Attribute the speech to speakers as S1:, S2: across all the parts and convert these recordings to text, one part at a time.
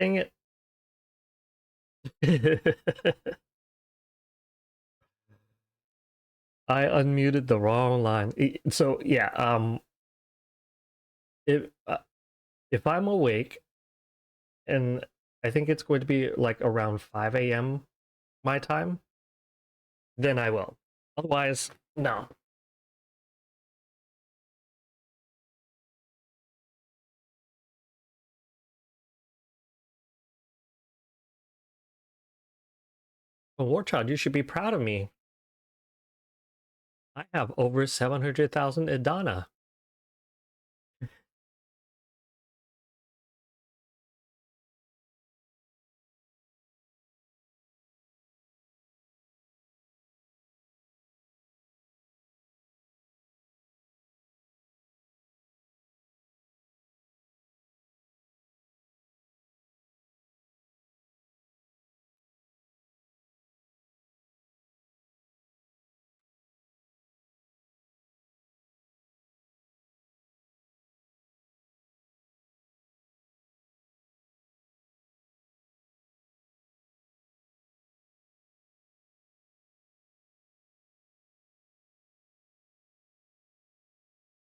S1: Dang it. I unmuted the wrong line. So yeah, if uh, if I'm awake and I think it's going to be like around 5 a.m. my time, then I will. Otherwise, no. Well, Warchild, you should be proud of me. I have over 700,000 Idana.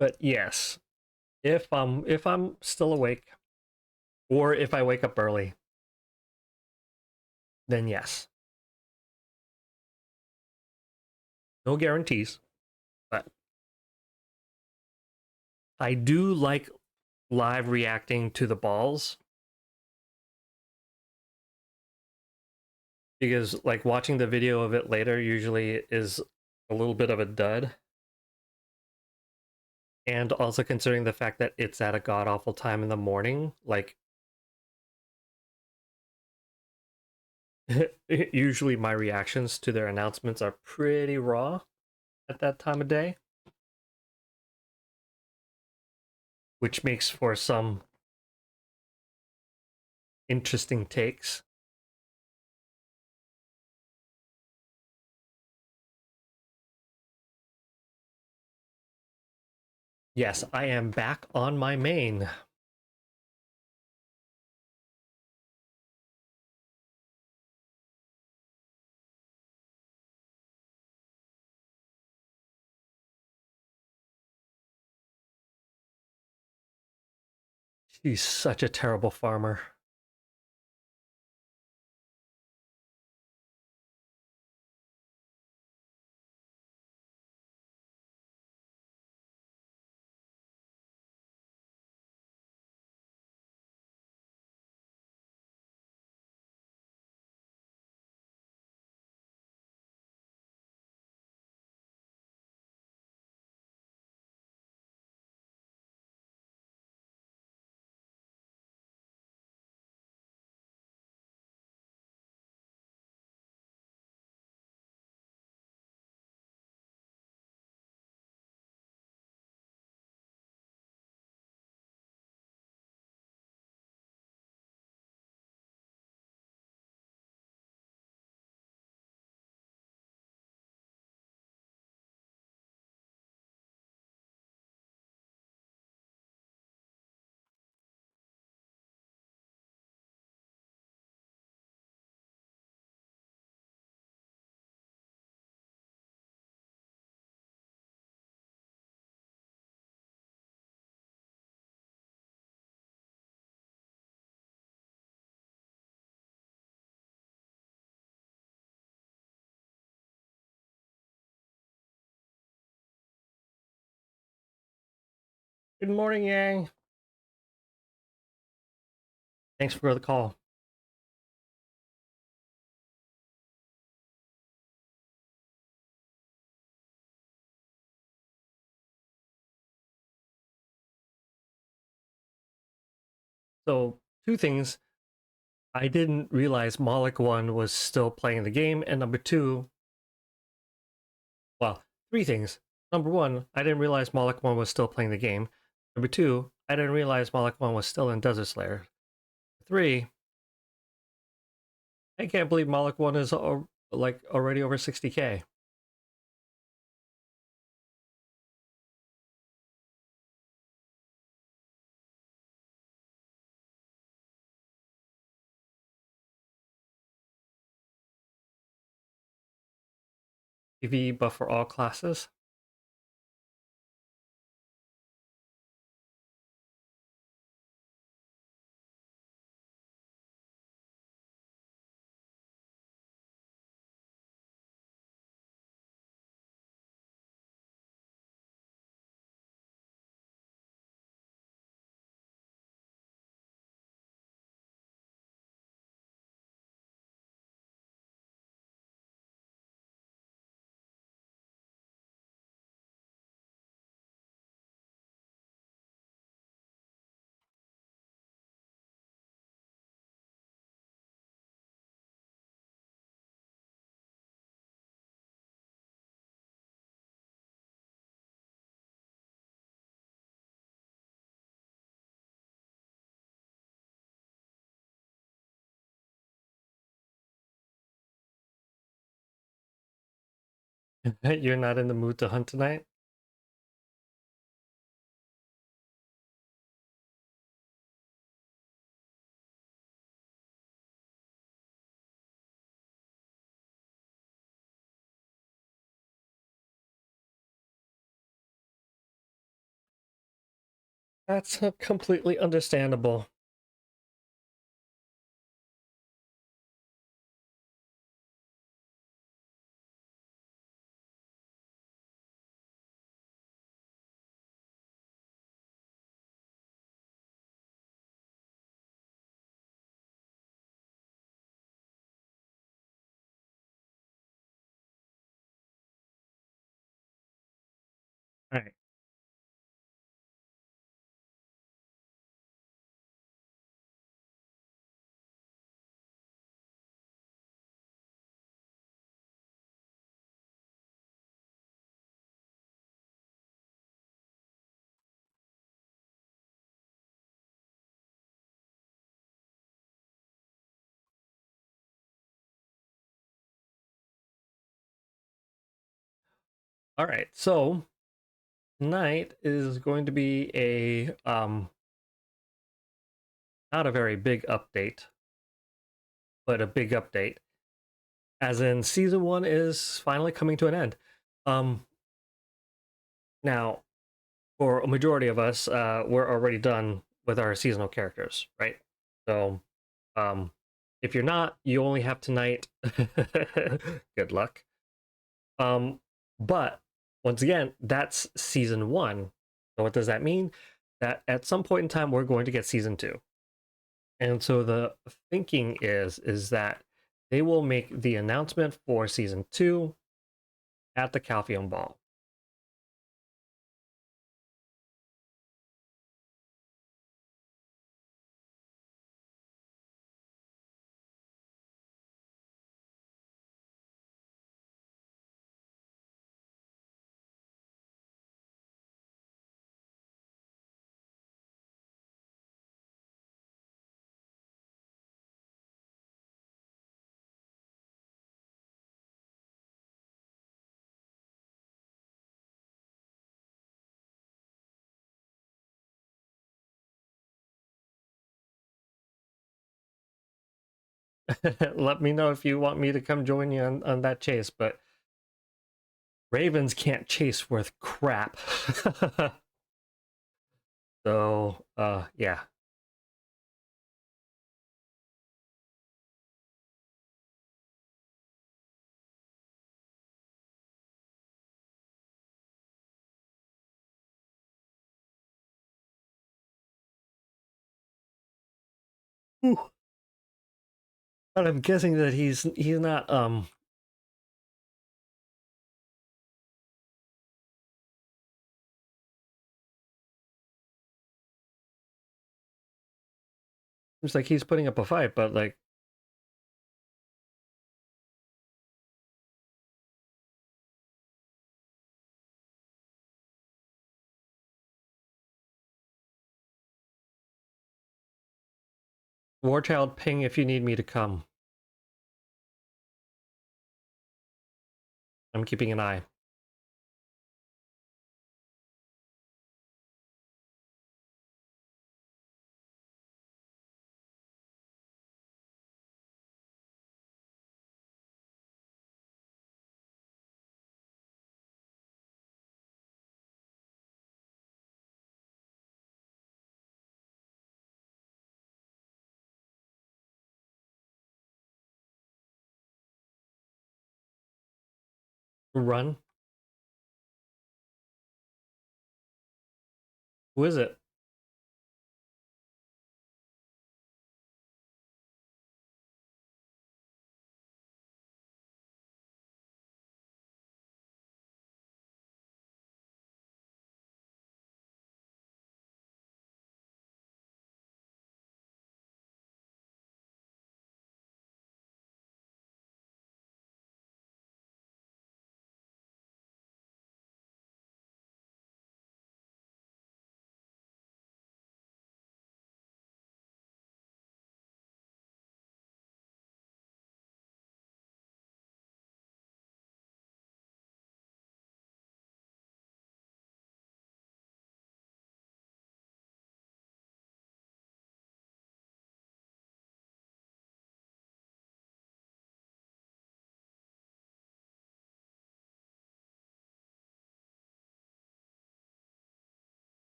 S1: But yes, if I'm still awake, or if I wake up early, then yes. No guarantees, but I do like live reacting to the balls because like watching the video of it later usually is a little bit of a dud. And also considering the fact that it's at a god awful time in the morning, like usually my reactions to their announcements are pretty raw at that time of day, which makes for some interesting takes. Yes, I am back on my main. She's such a terrible farmer. Good morning, Yang. Thanks for the call. So, two things. I didn't realize Moloch 1 was still playing the game, and number two, well, three things. Number one, I didn't realize Moloch 1 was still playing the game. Number two, I didn't realize Moloch 1 was still in Desert Slayer. Three, I can't believe Moloch 1 is like already over 60k. PvE buff for all classes. You're not in the mood to hunt tonight? That's completely understandable. All right. All right. So tonight is going to be a not a very big update, but a big update. As in season 1 is finally coming to an end. Now, for a majority of us, we're already done with our seasonal characters, right? So, if you're not, you only have tonight. Good luck. But once again, that's season 1. So what does that mean? That at some point in time, we're going to get season 2. And so the thinking is that they will make the announcement for season 2 at the Calpheon Ball. Let me know if you want me to come join you on that chase, but ravens can't chase worth crap. So, yeah. Ooh. But I'm guessing that he's not seems like he's putting up a fight, but like Warchild ping if you need me to come. I'm keeping an eye. Run. Who is it?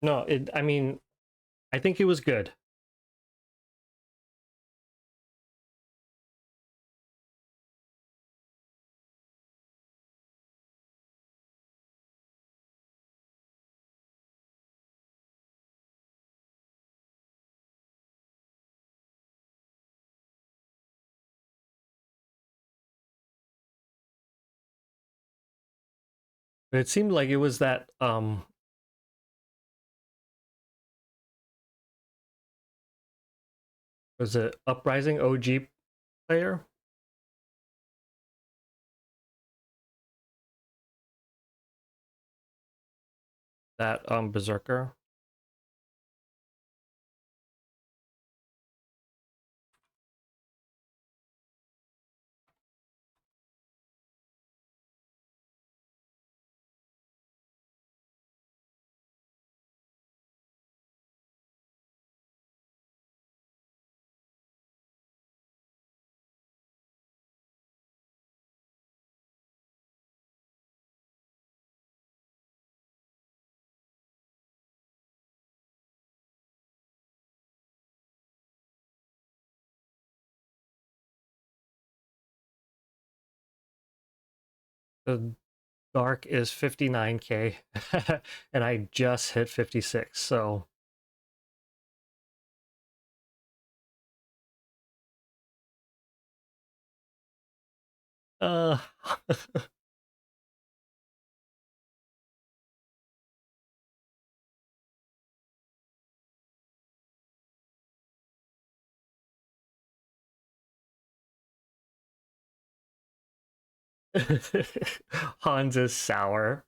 S1: No, I mean, I think it was good. But it seemed like it was that was it Uprising OG player? That Berserker. The Dark is 59k, and I just hit 56. So, uh, Hans is sour.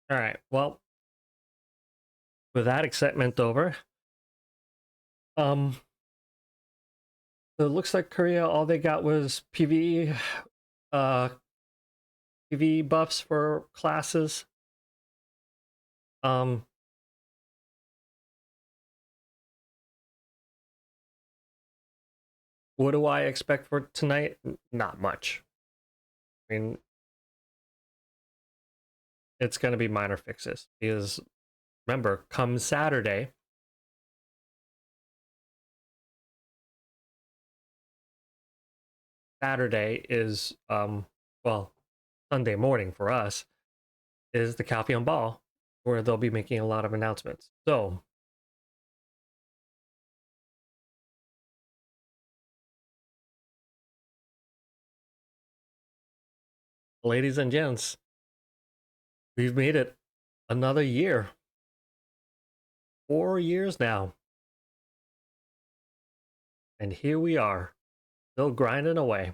S1: All right. Well, with that excitement over, um, so it looks like Korea, all they got was uh, PvE buffs for classes. Um, what do I expect for tonight? Not much. I mean, it's going to be minor fixes because remember, come Saturday, is well, Sunday morning for us is the Calpheon Ball, where they'll be making a lot of announcements. So, ladies and gents, we've made it another year. 4 years now. And here we are, still grinding away.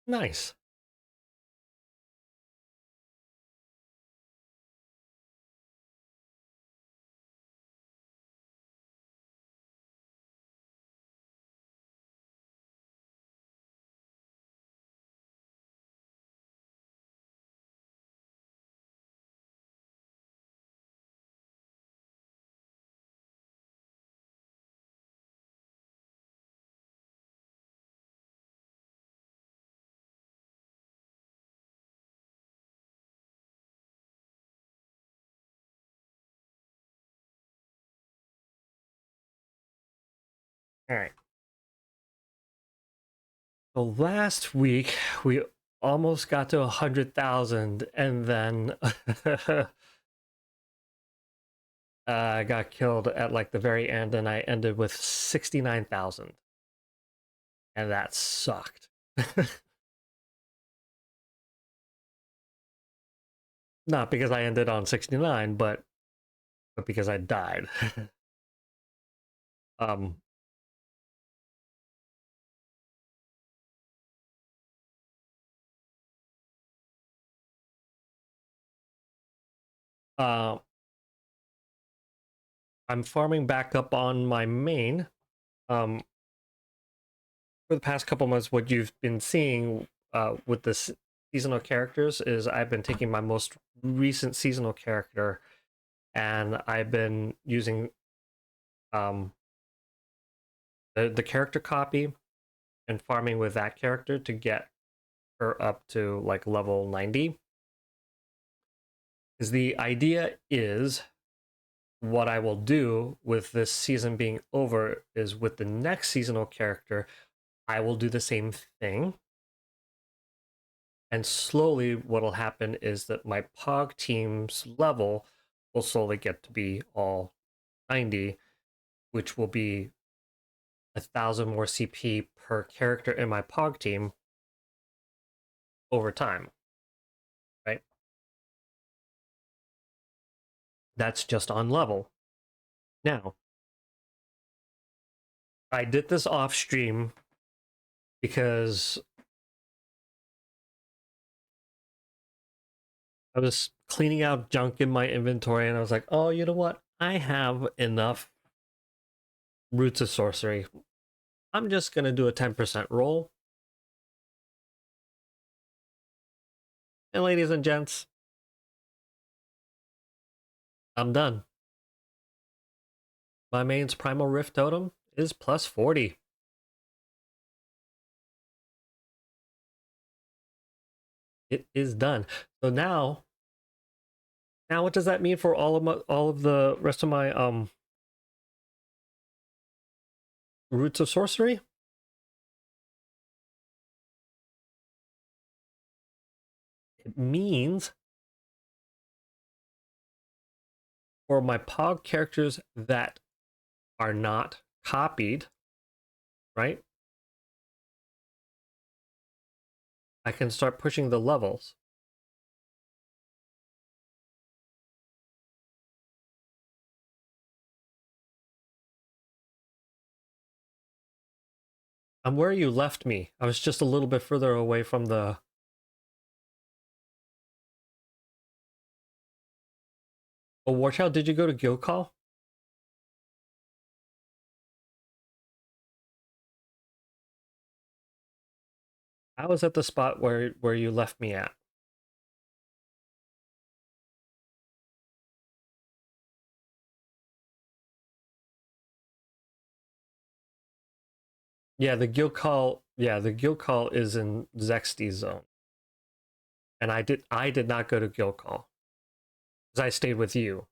S1: Nice. All right. So last week we almost got to 100,000, and then I got killed at like the very end, and I ended with 69,000, and that sucked. Not because I ended on 69, but because I died. um, uh, I'm farming back up on my main. For the past couple months, what you've been seeing with this seasonal characters is I've been taking my most recent seasonal character and I've been using um the character copy and farming with that character to get her up to like level 90. Because the idea is what I will do with this season being over is with the next seasonal character, I will do the same thing. And slowly, what'll happen is that my Pog team's level will slowly get to be all 90, which will be 1,000 more CP per character in my Pog team over time, right? That's just on level. Now, I did this off stream because I was cleaning out junk in my inventory and I was like, oh, you know what? I have enough Roots of Sorcery. I'm just going to do a 10% roll. And ladies and gents, I'm done. My main's Primal Rift Totem is plus 40. It is done. So now what does that mean for all of the rest of my Roots of Sorcery? It means for my Pog characters that are not copied, right? I can start pushing the levels. I'm where you left me. I was just a little bit further away from the... Oh, Warchild, did you go to Guild Call? I was at the spot where you left me at. Yeah, the Guild Call. Yeah, the Guild Call is in Zexty's zone, and I did not go to Guild Call because I stayed with you.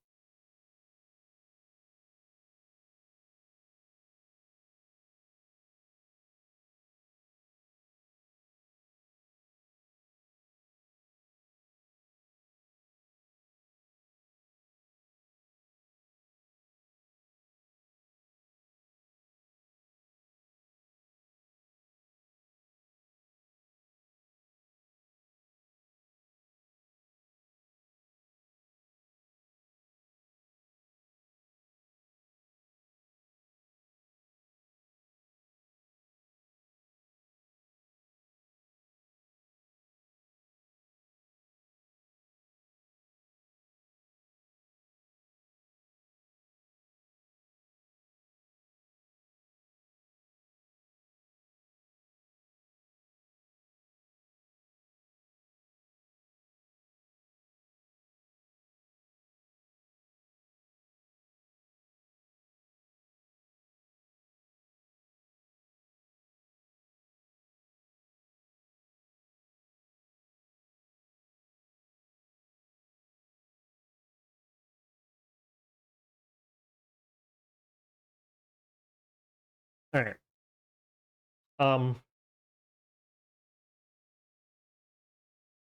S1: All right.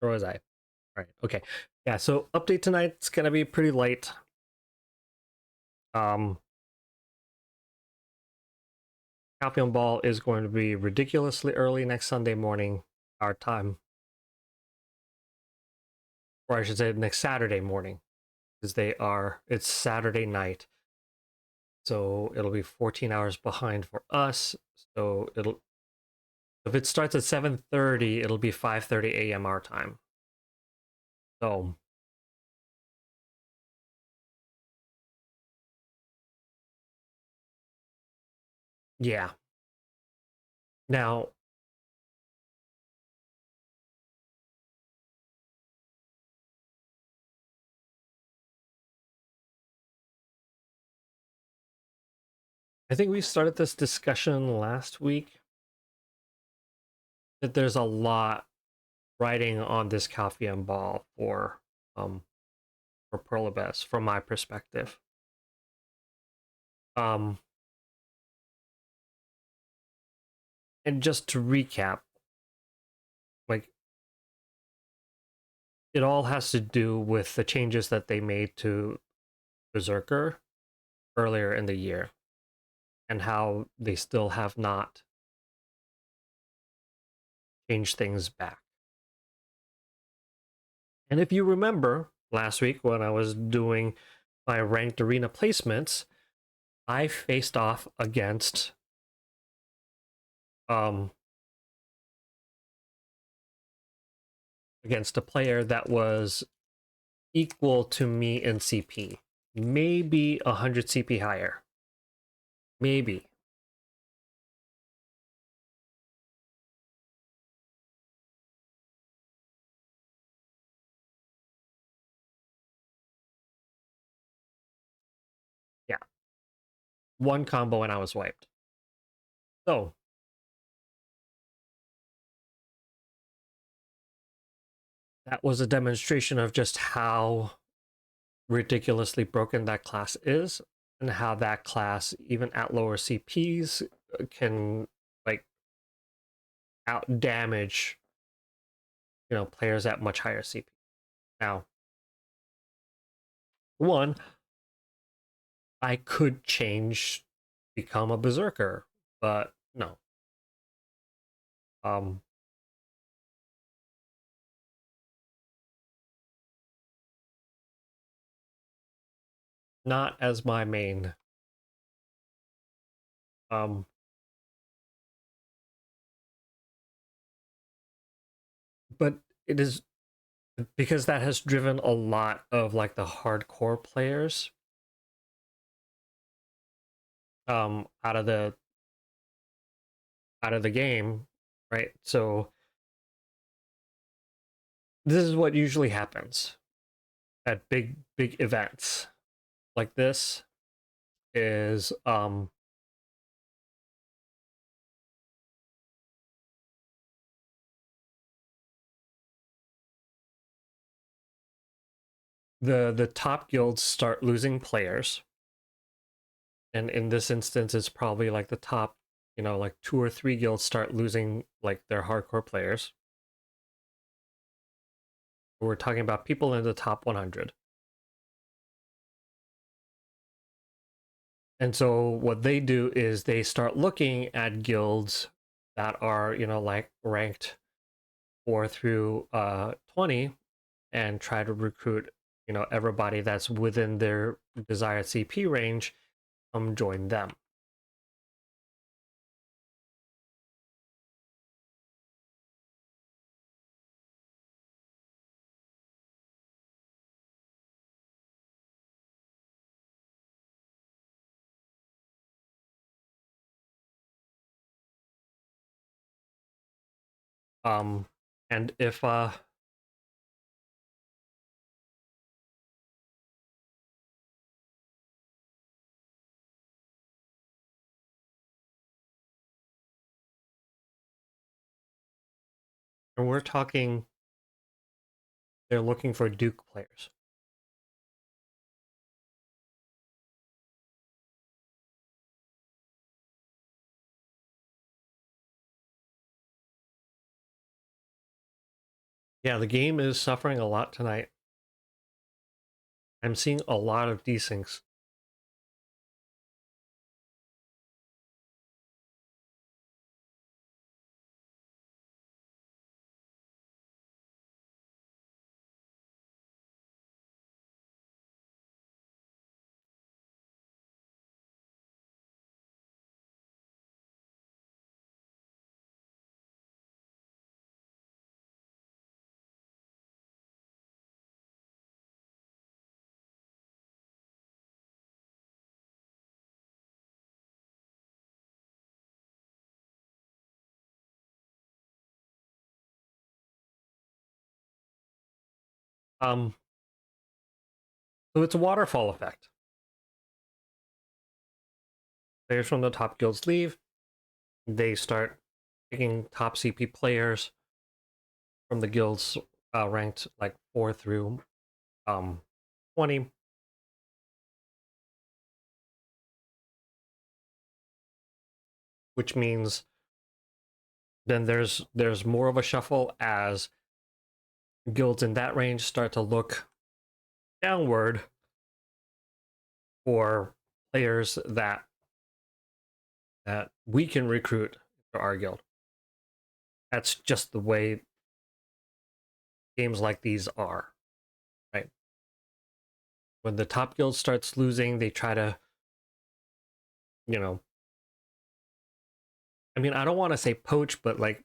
S1: Where was I? All right. Okay. Yeah. So update tonight's gonna be pretty light. Um, Albion Ball is going to be ridiculously early next Sunday morning, our time, or I should say next Saturday morning, because it's Saturday night. So it'll be 14 hours behind for us. So if it starts at 7:30, it'll be 5:30 a.m. our time. So yeah. Now I think we started this discussion last week that there's a lot riding on this Calpheon ball um for Perlabess from my perspective. Um and just to recap, like it all has to do with the changes that they made to Berserker earlier in the year and how they still have not changed things back. And if you remember last week when I was doing my ranked arena placements, I faced off um against a player that was equal to me in CP. Maybe 100 CP higher. Maybe. Yeah. One combo and I was wiped. So, that was a demonstration of just how ridiculously broken that class is and how that class, even at lower CPs, can like out damage, players at much higher CP. Now, one, I could change, become a berserker, but no. Um, not as my main. Um, but it is because that has driven a lot of like the hardcore players out of the game, right? So this is what usually happens at big events like this is the top guilds start losing players, and in this instance it's probably like the top, like two or three guilds start losing like their hardcore players. We're talking about people in the top 100. And so what they do is they start looking at guilds that are, like ranked 4 through 20 and try to recruit, everybody that's within their desired CP range, come join them. Um, and if and we're talking, they're looking for Duke players. Yeah, the game is suffering a lot tonight. I'm seeing a lot of desyncs. Um, so it's a waterfall effect. players from the top guilds leave, they start picking top CP players from the guilds ranked like 4 through 20. Which means then there's more of a shuffle as guilds in that range start to look downward for players that we can recruit to our guild. That's just the way games like these are, right? When the top guild starts losing, they try to, you know, I mean, I don't want to say poach, but like,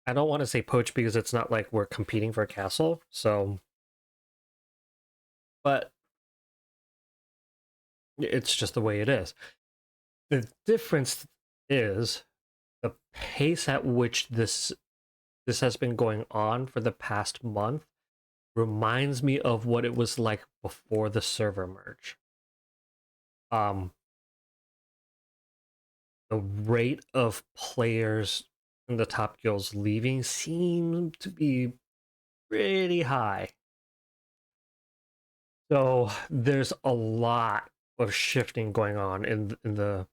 S1: I don't want to say poach because it's not like we're competing for a castle. So, but it's just the way it is. The difference is the pace at which this has been going on for the past month reminds me of what it was like before the server merge. The rate of players in the top guilds leaving seemed to be pretty high. So there's a lot of shifting going on in the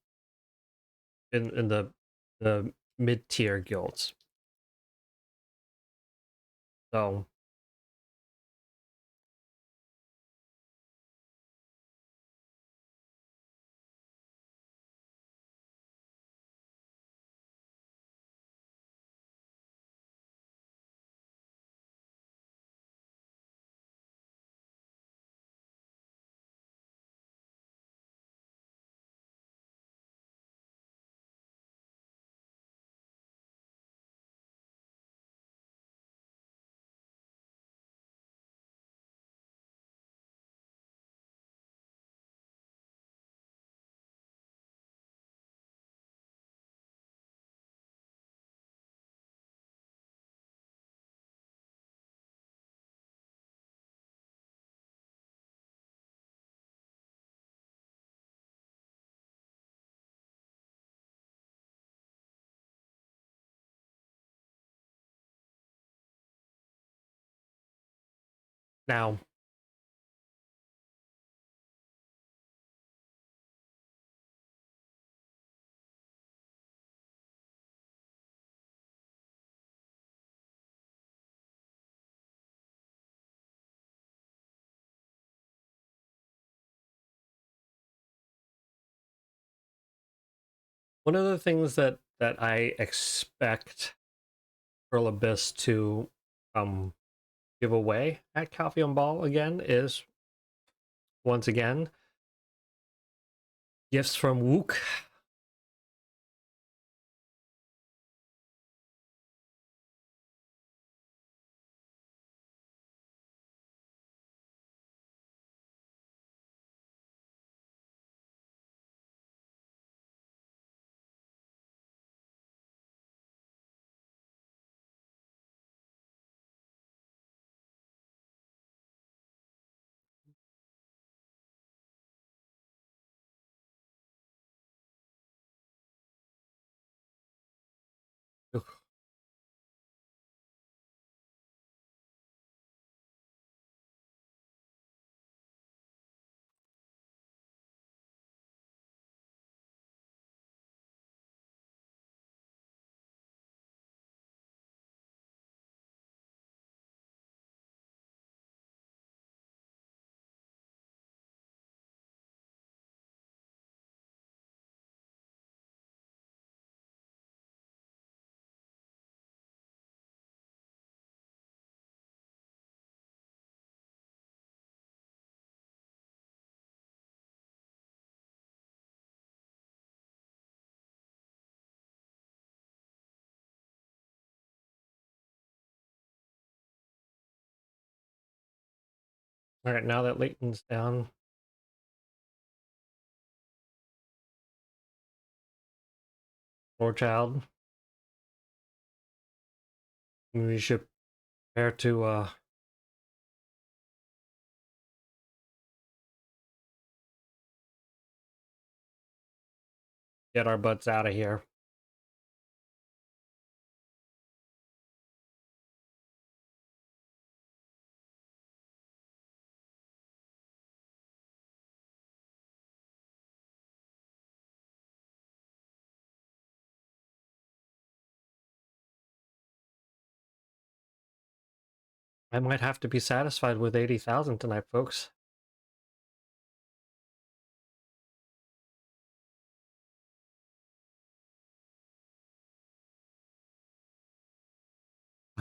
S1: mid tier guilds. So now one of the things that I expect Pearl Abyss to um give away at Calpheon Ball again is once again gifts from Wook. All right, now that Leighton's down, poor child, we should prepare to get our butts out of here. I might have to be satisfied with 80,000 tonight, folks.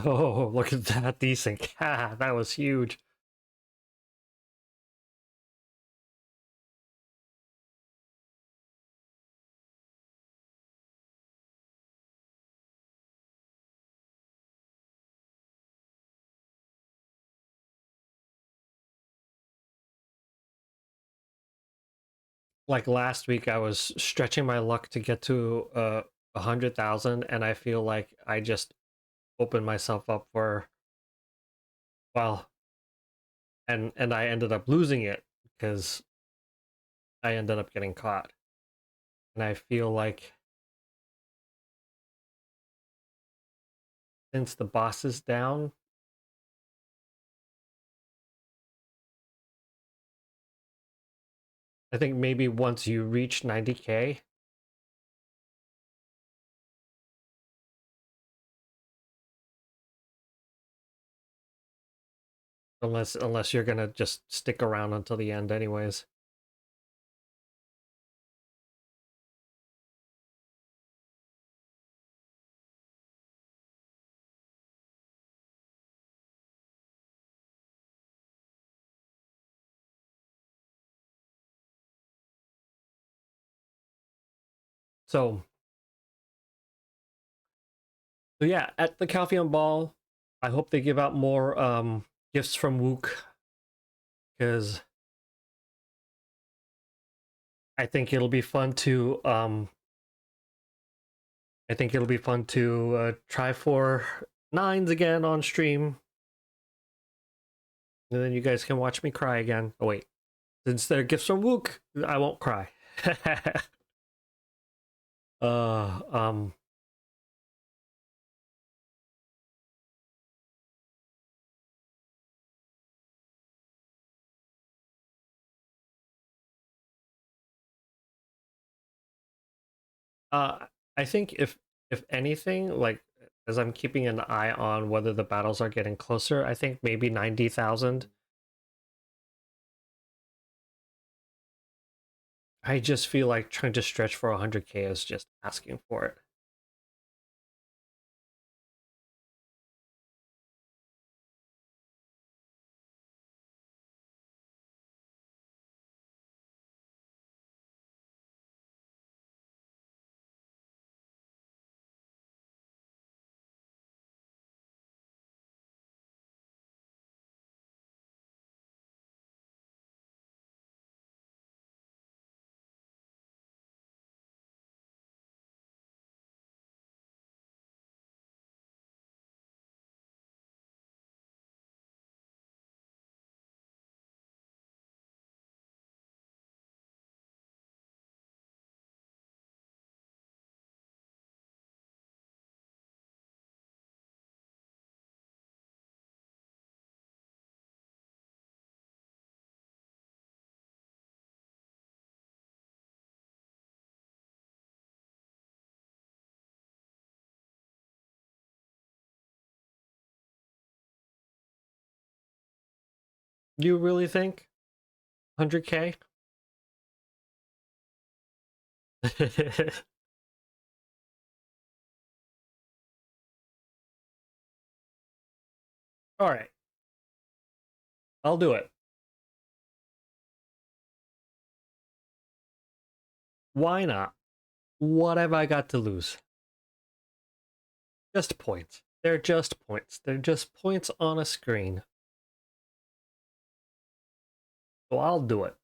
S1: Oh, look at that desync. That was huge. Like last week, I was stretching my luck to get to 100,000, and I feel like I just opened myself up for, well, and I ended up losing it because I ended up getting caught. And I feel like since the boss is down, I think maybe once you reach 90k, unless you're gonna just stick around until the end anyways. So yeah, at the Calpheon Ball, I hope they give out more gifts from Wook, because I think it'll be fun to try for 9s again on stream, and then you guys can watch me cry again. Oh wait, since they're gifts from Wook, I won't cry. uh um I think if anything, like as I'm keeping an eye on whether the battles are getting closer, I think maybe 90,000. I just feel like trying to stretch for 100k is just asking for it. You really think 100k? All right, I'll do it. Why not? What have I got to lose? Just points. They're just points. They're just points on a screen. So I'll do it.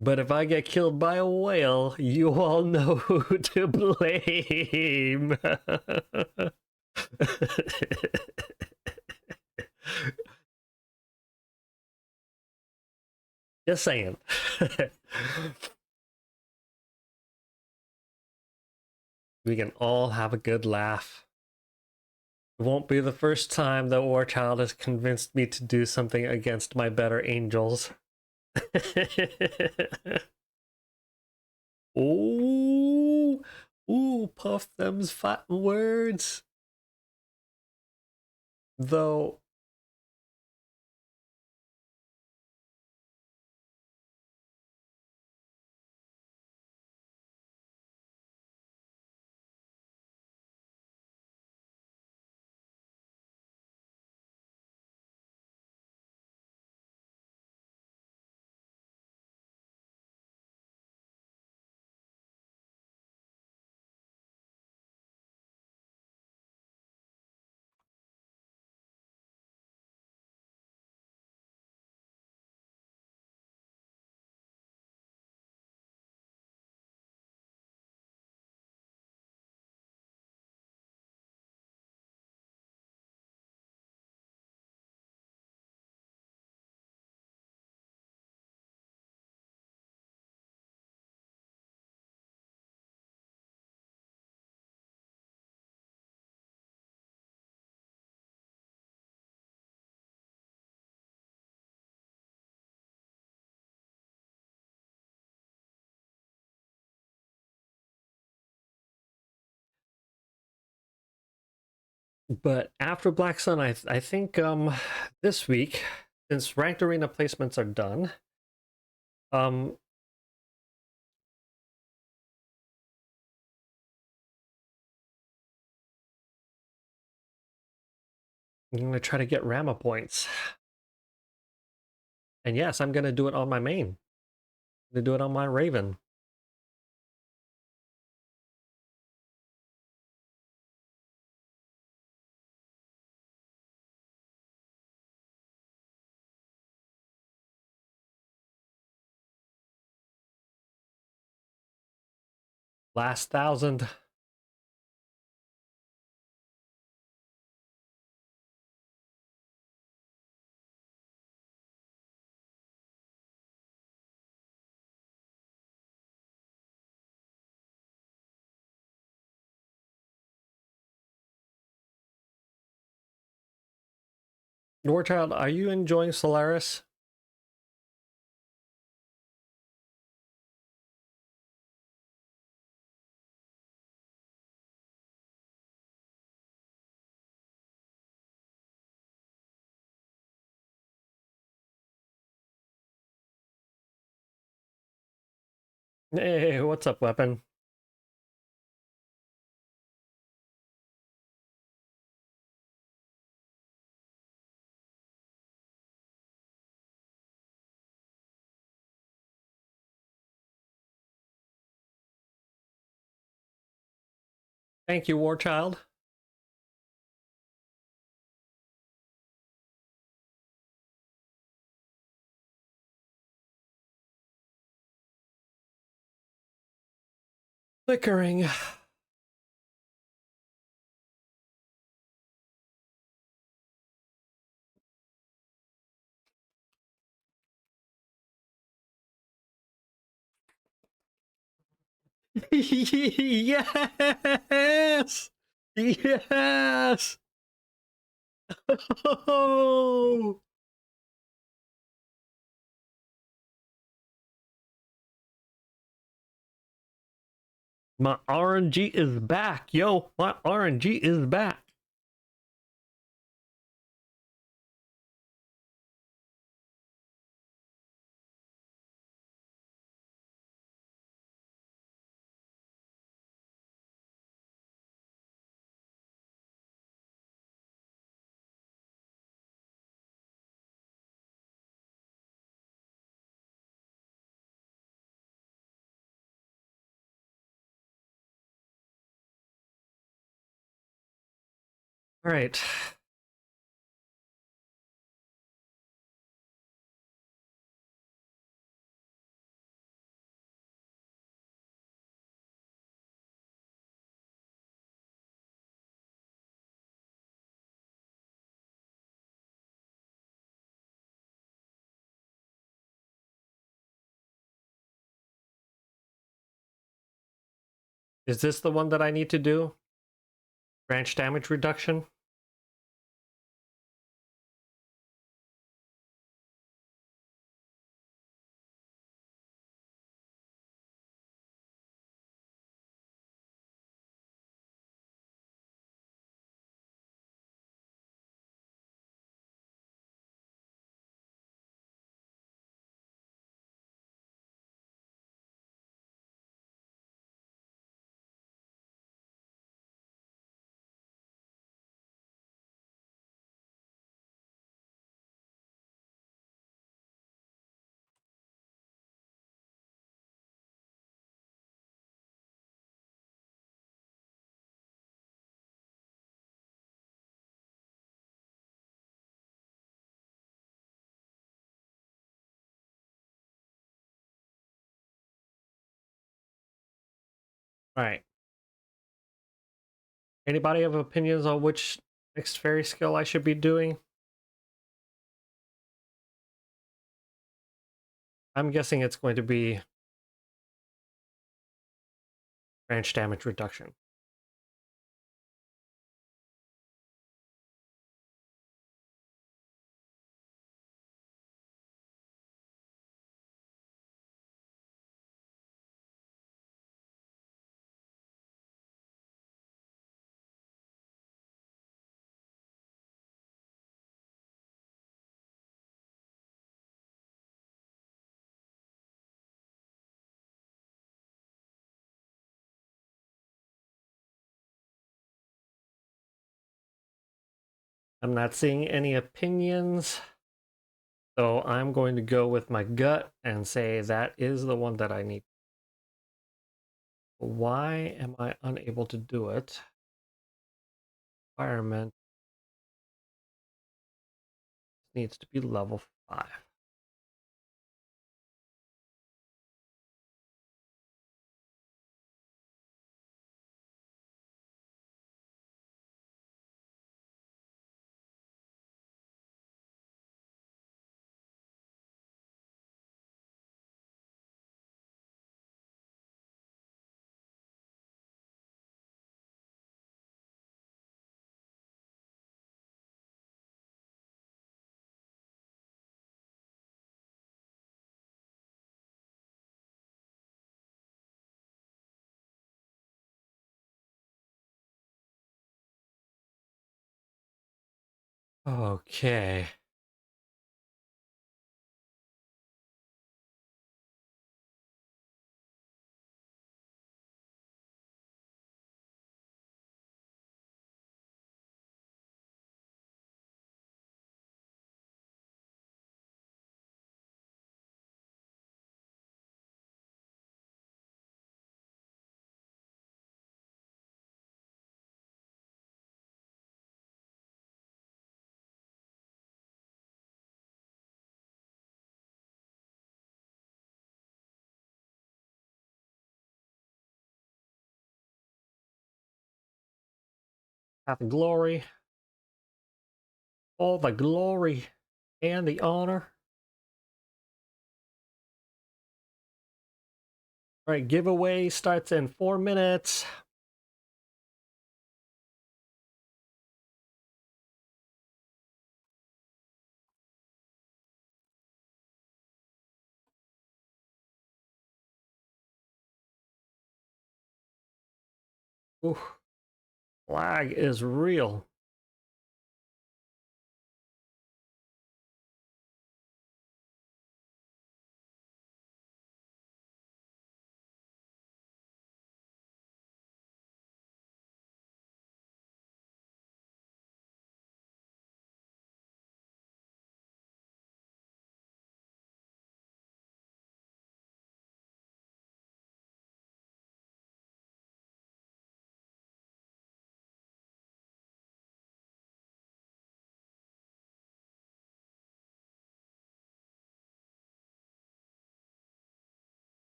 S1: But if I get killed by a whale, you all know who to blame. Just saying. We can all have a good laugh. It won't be the first time that War Child has convinced me to do something against my better angels. Ooh, ooh, puff them's fat words. Though, but after Black Sun, I think this week, since ranked arena placements are done, um I'm gonna try to get Rama points. And yes, I'm gonna do it on my main. I'm gonna do it on my Raven. Last 1,000. Warchild, are you enjoying Solaris? Hey, what's up, Weapon? Thank you, Warchild. Flickering. Yes! Yes! Oh! My RNG is back, yo! My RNG is back! Alright. Is this the one that I need to do? Branch damage reduction? All right. Anybody have opinions on which next fairy skill I should be doing? I'm guessing it's going to be branch damage reduction. I'm not seeing any opinions, so I'm going to go with my gut and say that is the one that I need. Why am I unable to do it? Environment needs to be level 5. Okay. Path of glory. All the glory and the honor. All right, giveaway starts in 4 minutes. Ooh, lag is real.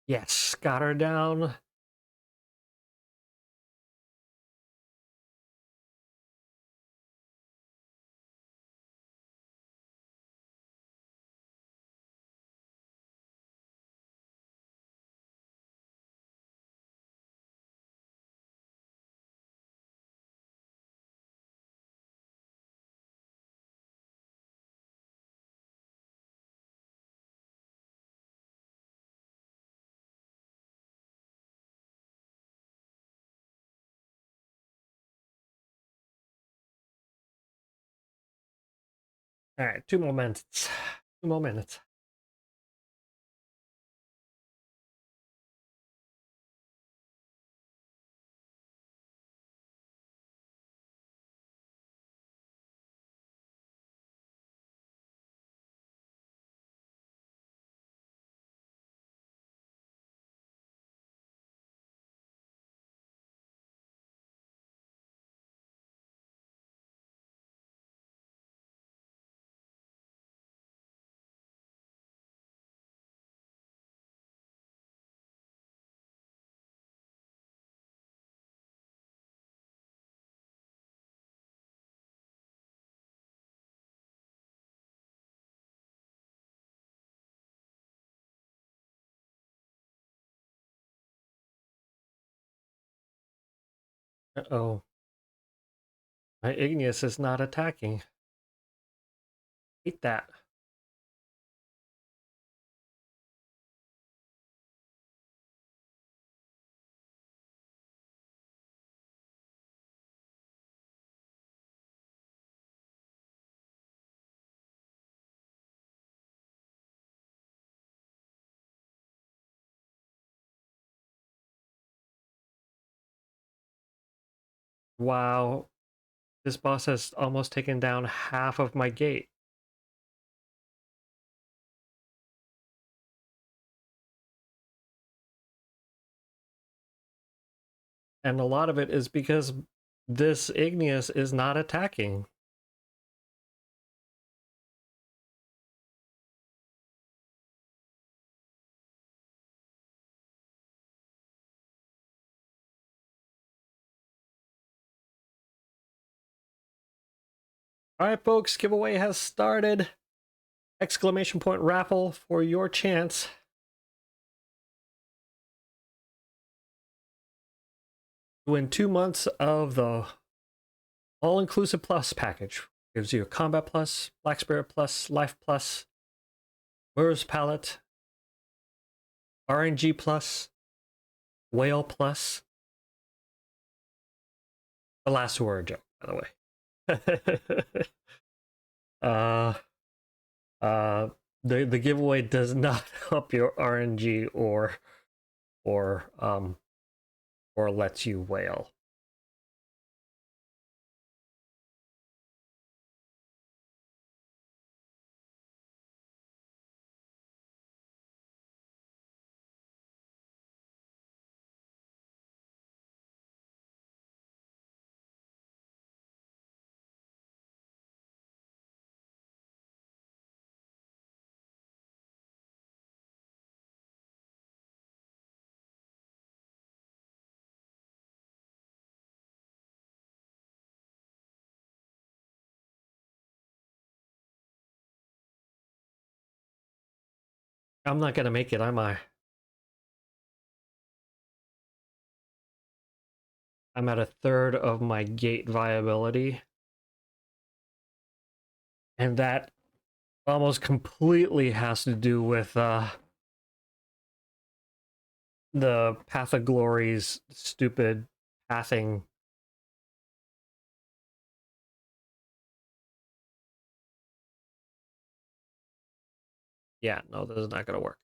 S1: Yes, got her down. All right, 2 more minutes. 2 more minutes. Uh-oh. My Igneous is not attacking. Hate that. Wow. This boss has almost taken down half of my gate. And a lot of it is because this Igneous is not attacking. All right, folks, giveaway has started. Exclamation point raffle for your chance. To win 2 months of the all-inclusive plus package. Gives you a combat plus, black spirit plus, life plus, Mirror's palette, RNG plus, whale plus. The last two are a joke, by the way. uh, uh, the giveaway does not help your RNG or lets you whale. I'm not gonna make it, am I? I'm at a third of my gate viability. And that almost completely has to do with the Path of Glory's stupid pathing. Yeah, no, this is not gonna work.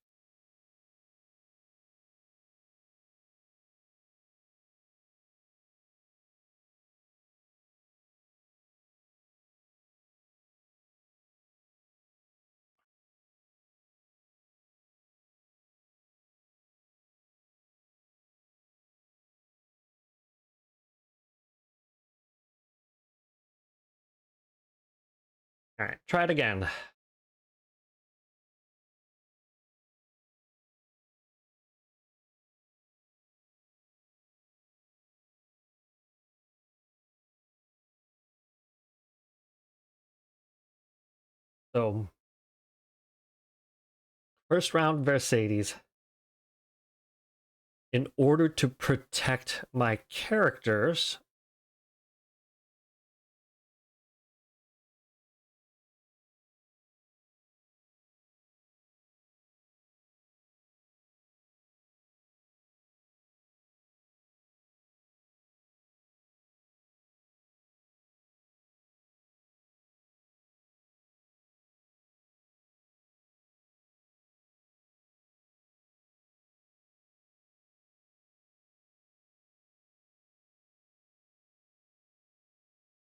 S1: All right, try it again. So, first round Mercedes. In order to protect my characters,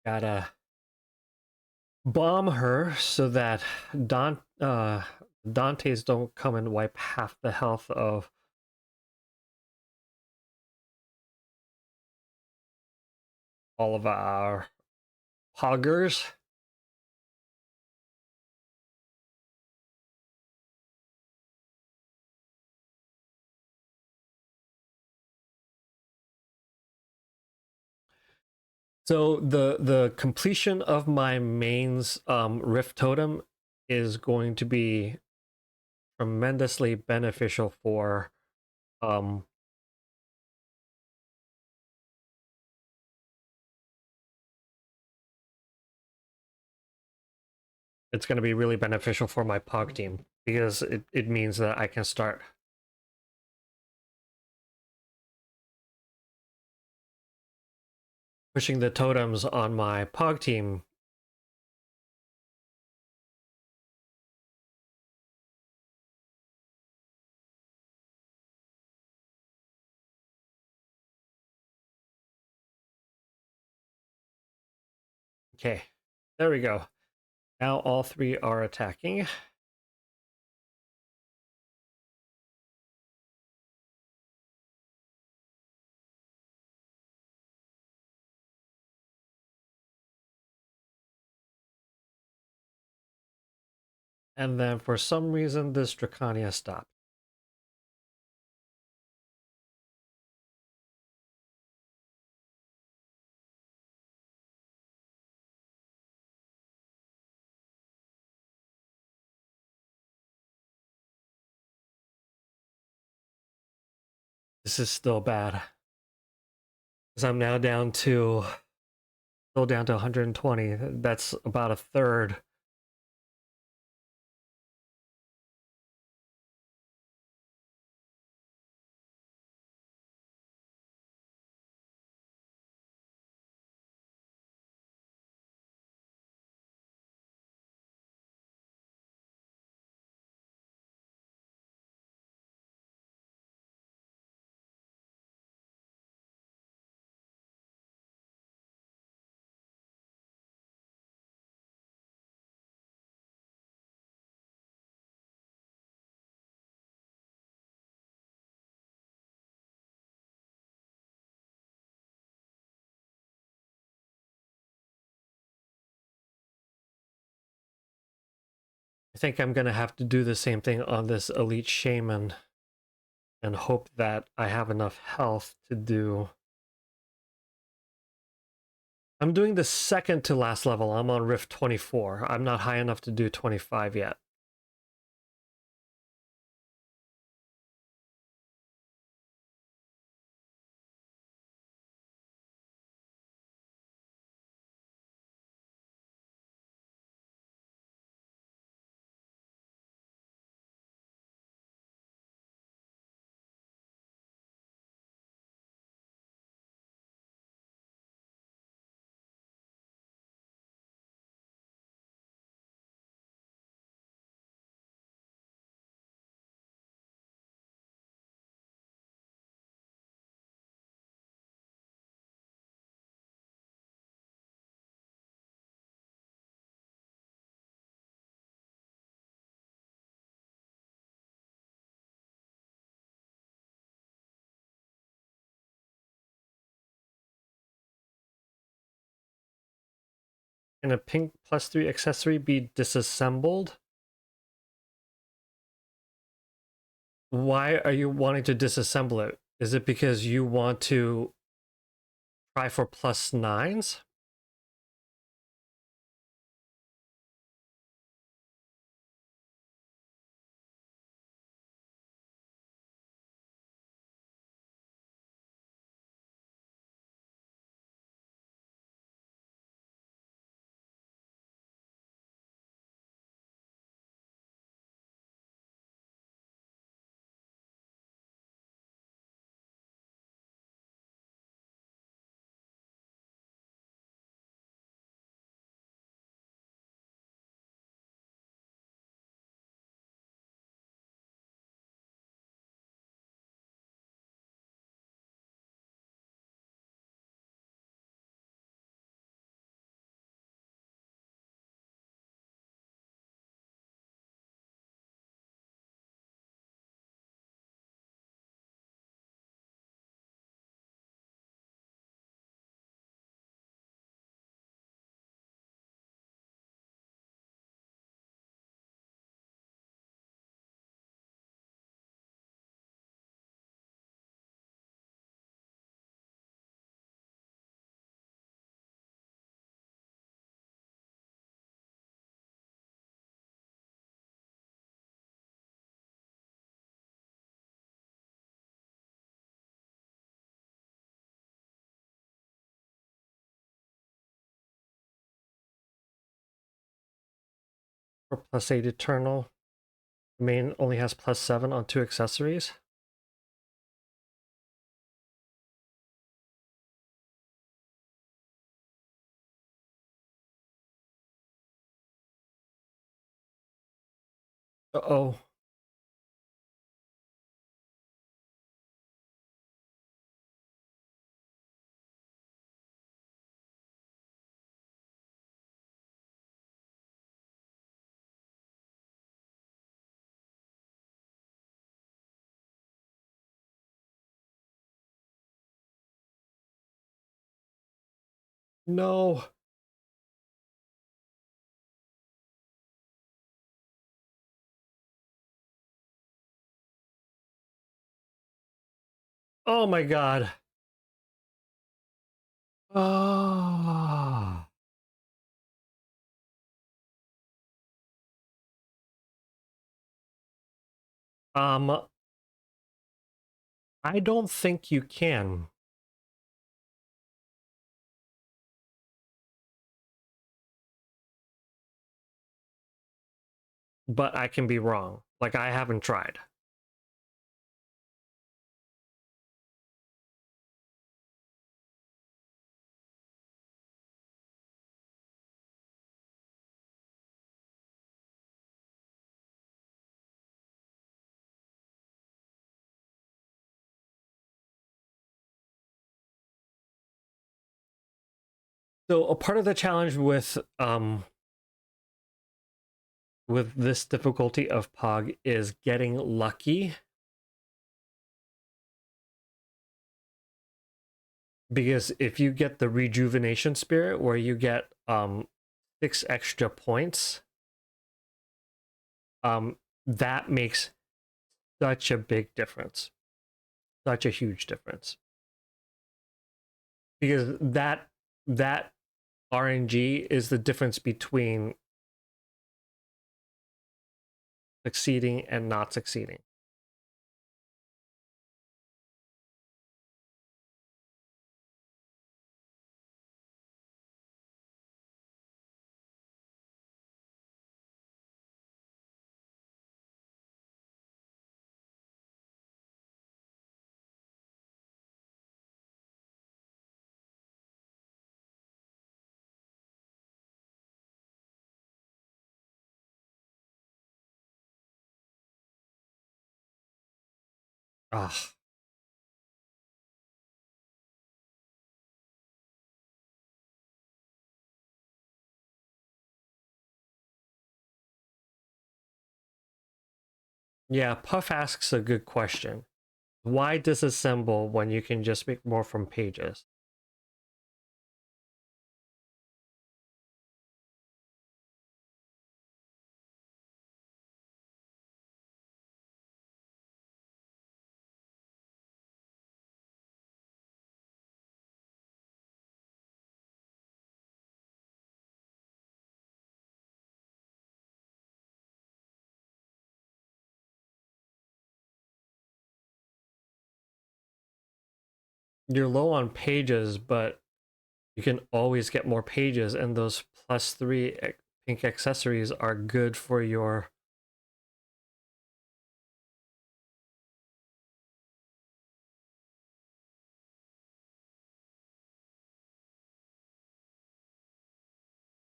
S1: Gotta bomb her so that Dante's don't come and wipe half the health of all of our hoggers. So the completion of my main's Rift Totem is going to be tremendously beneficial for um it's going to be really beneficial for my Pog team because it means that I can start pushing the totems on my Pog team. Okay, there we go. Now all three are attacking. And then for some reason, this Dracania stopped. This is still bad. Because I'm now down to, still down to 120. That's about a third. I think I'm going to have to do the same thing on this Elite Shaman and hope that I have enough health to do. I'm doing the second to last level. I'm on Rift 24. I'm not high enough to do 25 yet. Can a pink +3 accessory be disassembled? Why are you wanting to disassemble it? Is it because you want to try for +9s? For +8 Eternal, the main only has +7 on 2 accessories. Uh-oh. No. Oh my god. Ah. I don't think you can. But I can be wrong. Like, I haven't tried. So a part of the challenge with this difficulty of Pog is getting lucky. Because if you get the rejuvenation spirit where you get 6 extra points, that makes such a big difference. Such a huge difference. Because that RNG is the difference between succeeding and not succeeding. Ah. Yeah, Puff asks a good question. Why disassemble when you can just make more from pages? You're low on pages, but you can always get more pages, and those +3 pink accessories are good for your...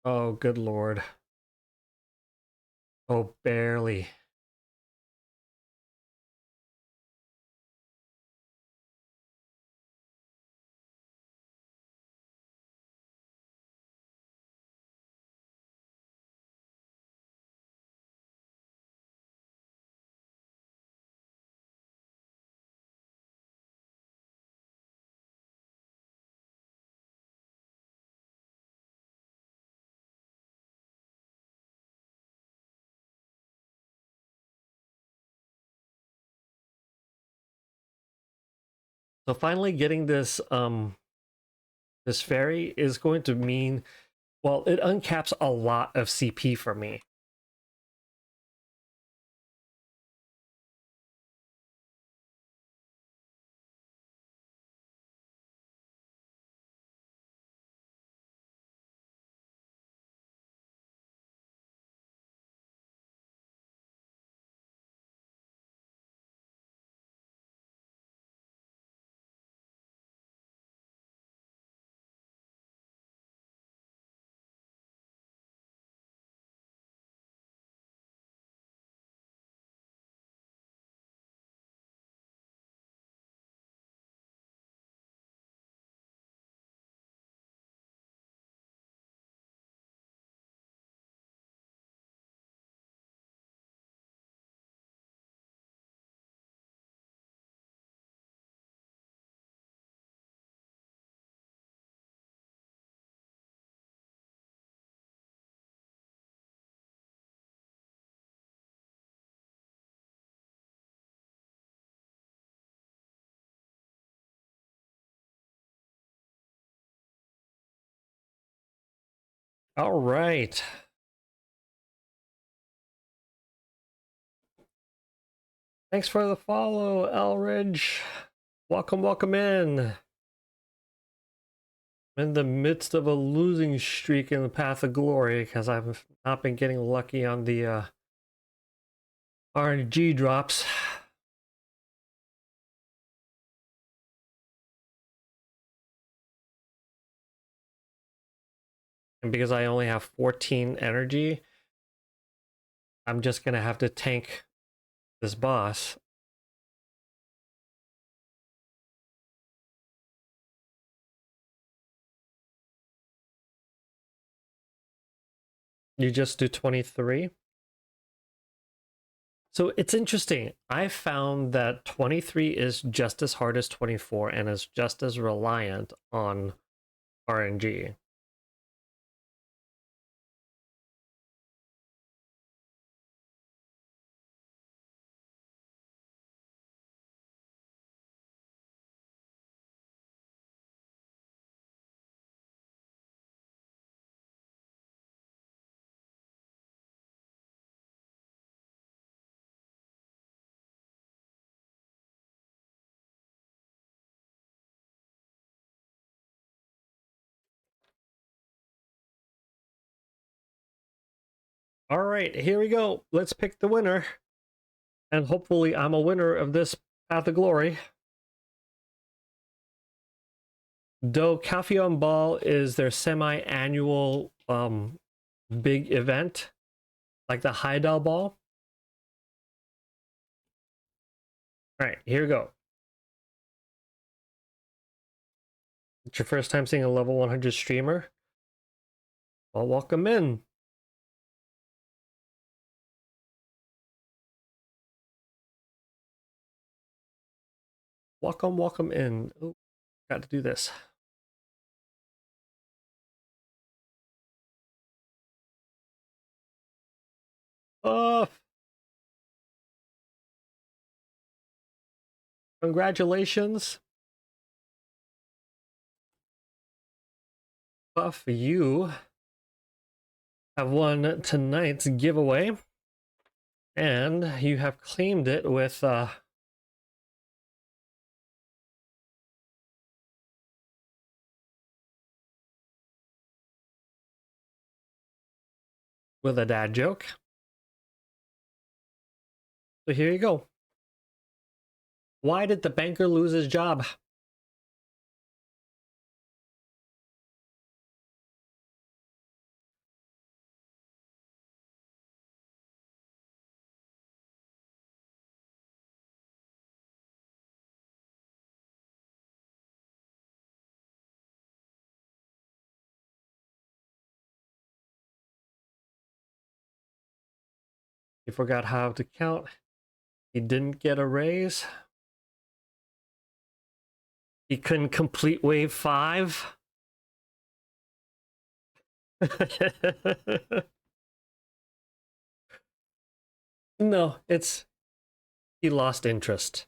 S1: Oh, good lord. Oh, barely. So finally getting this this fairy is going to mean, well, it uncaps a lot of CP for me. All right. Thanks for the follow, Elridge. Welcome, welcome in. I'm in the midst of a losing streak in the Path of Glory because I've not been getting lucky on the RNG drops. And because I only have 14 energy, I'm just gonna have to tank this boss. You just do 23. So it's interesting. I found that 23 is just as hard as 24 and is just as reliant on RNG. All right, here we go. Let's pick the winner. And hopefully I'm a winner of this Path of Glory. Though Calpheon Ball is their semi-annual big event, like the Heidel Ball. All right, here we go. It's your first time seeing a level 100 streamer? Well, welcome in. Welcome, welcome in. Oh, got to do this. Oh, congratulations. Buff, you have won tonight's giveaway. And you have claimed it with a dad joke. So here you go. Why did the banker lose his job? He forgot how to count. He didn't get a raise. He couldn't complete wave 5. No, it's he lost interest.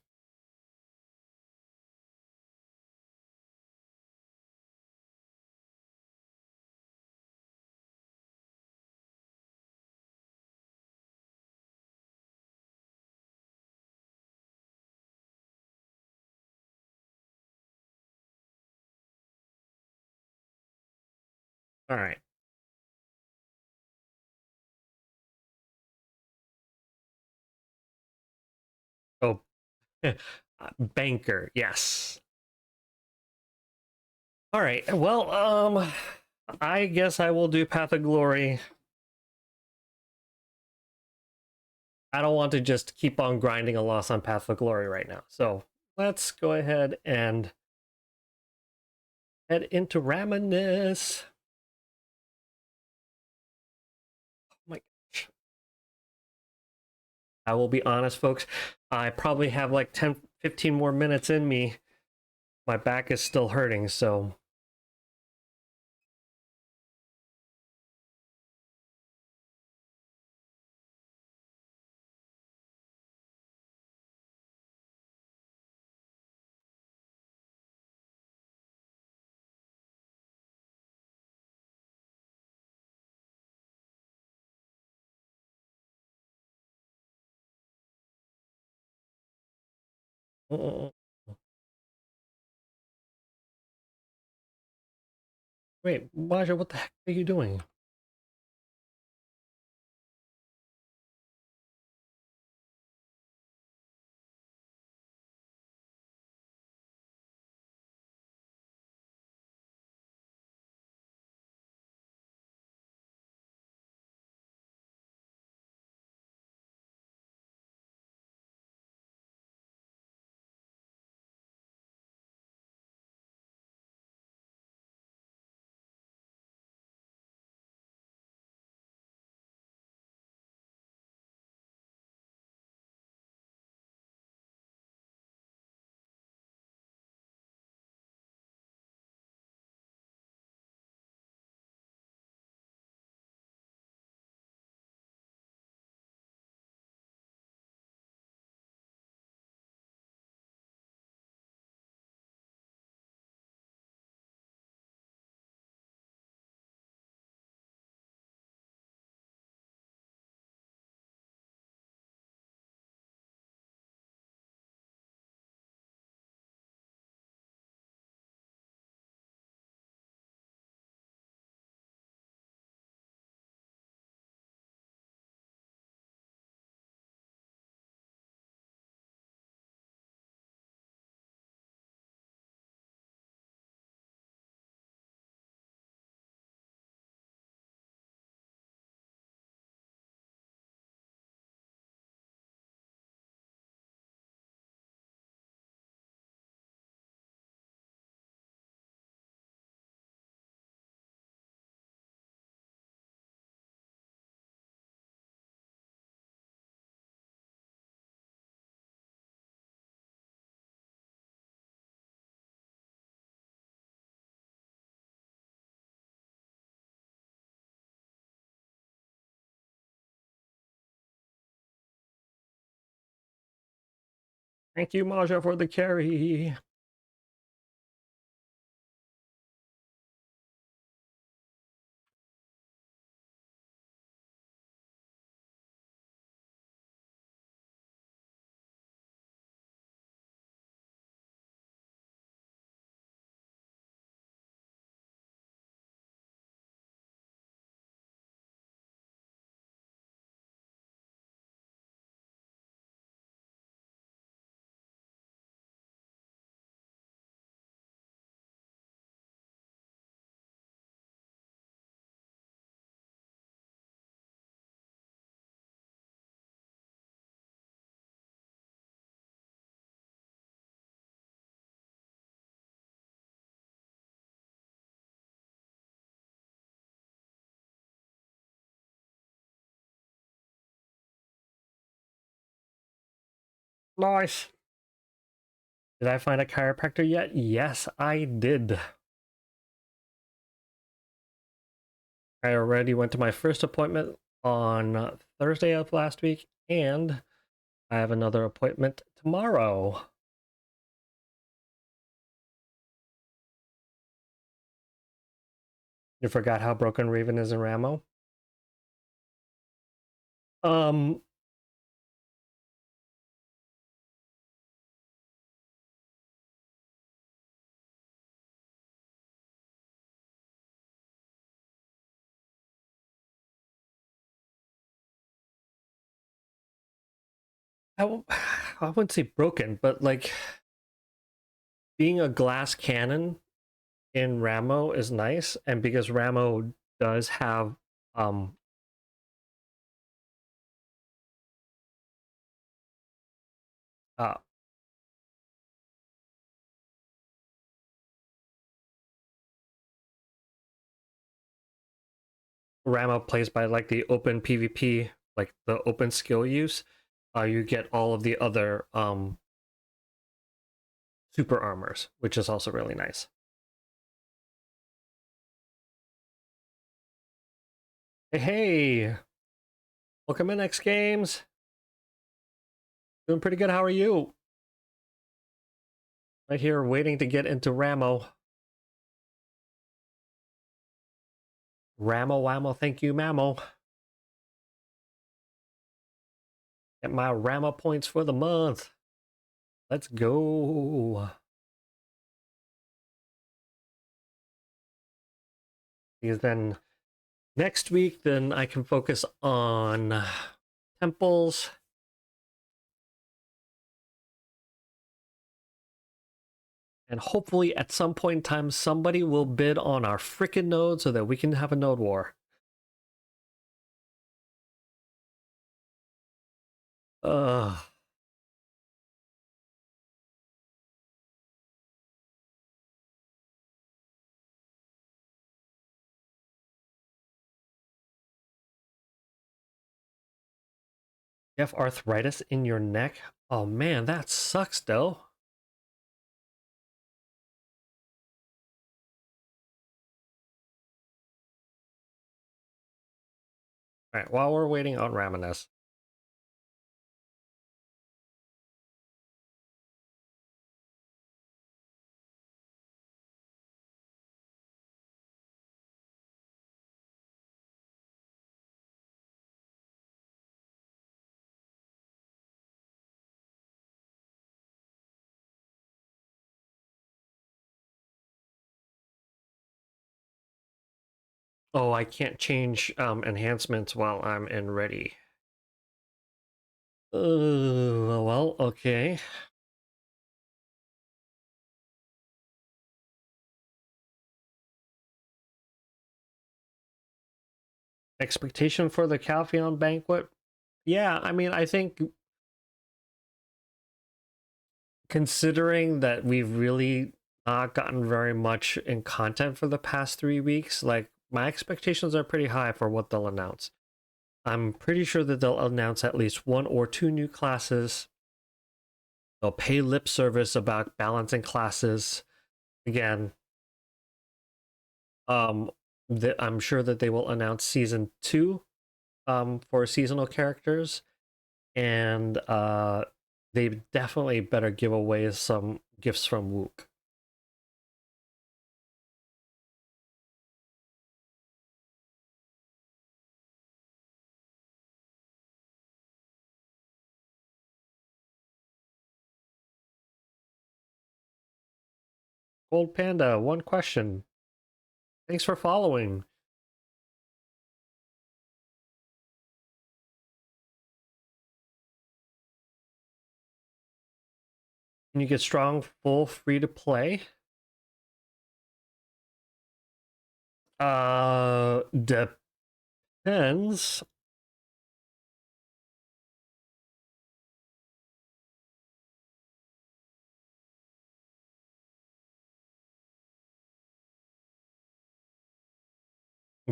S1: All right. Oh, banker. Yes. All right. Well, I guess I will do Path of Glory. I don't want to just keep on grinding a loss on Path of Glory right now. So let's go ahead and head into Raminus. Oh my gosh. I will be honest, folks. I probably have like 10, 15 more minutes in me. My back is still hurting, so Uh, Wait, Maja, what the heck are you doing? Thank you, Maja, for the carry. Nice. Did I find a chiropractor yet? Yes, I did. I already went to my first appointment on Thursday of last week, and I have another appointment tomorrow. You forgot how broken Raven is in Ramo? Um, I wouldn't say broken, but like being a glass cannon in Ramo is nice, and because Ramo does have um uh Ramo plays by like the open PvP, like the open skill use, you get all of the other super armors, which is also really nice. Hey, hey, welcome in X Games. Doing pretty good. How are you? Right here, waiting to get into Ramo. Ramo Wamo, thank you, Mammo. Get my Ramo points for the month. Let's go. Because then next week, then I can focus on temples. And hopefully at some point in time, somebody will bid on our freaking node so that we can have a node war. Ugh. You have arthritis in your neck? Oh man, that sucks though. Alright, while we're waiting on Raminus. Oh, I can't change enhancements while I'm in ready. Well, okay. Expectation for the Calpheon banquet? Yeah, I mean, I think considering that we've really not gotten very much in content for the past 3 weeks, like my expectations are pretty high for what they'll announce. I'm pretty sure that they'll announce at least 1 or 2 new classes. They'll pay lip service about balancing classes. Again, I'm sure that they will announce season 2 for seasonal characters, and they definitely better give away some gifts from Wook. Gold Panda, one question. Thanks for following. Can you get strong full free to play? Depends.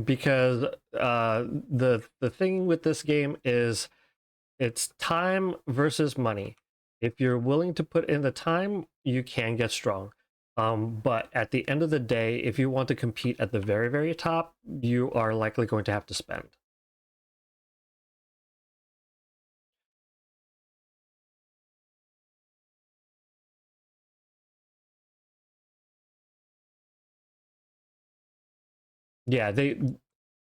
S1: Because the thing with this game is it's time versus money. If you're willing to put in the time, you can get strong. But at the end of the day, if you want to compete at the very, very top, you are likely going to have to spend. Yeah,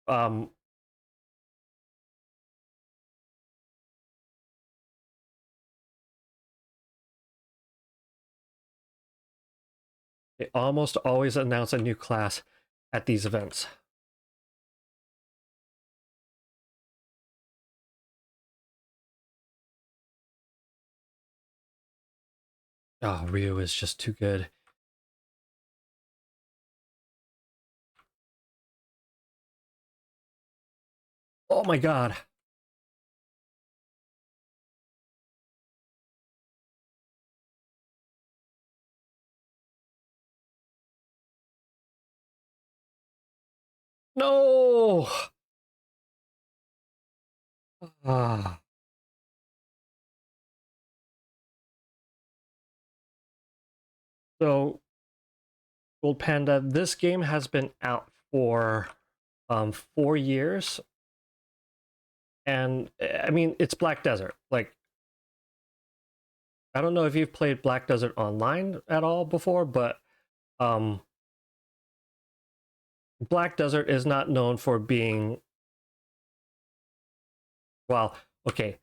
S1: um they almost always announce a new class at these events. Oh, Ryu is just too good. Oh my god. No. Ah. So, Gold Panda, this game has been out for 4 years, and I mean it's Black Desert. Like, I don't know if you've played Black Desert Online at all before, but um, Black Desert is not known for being, well, okay.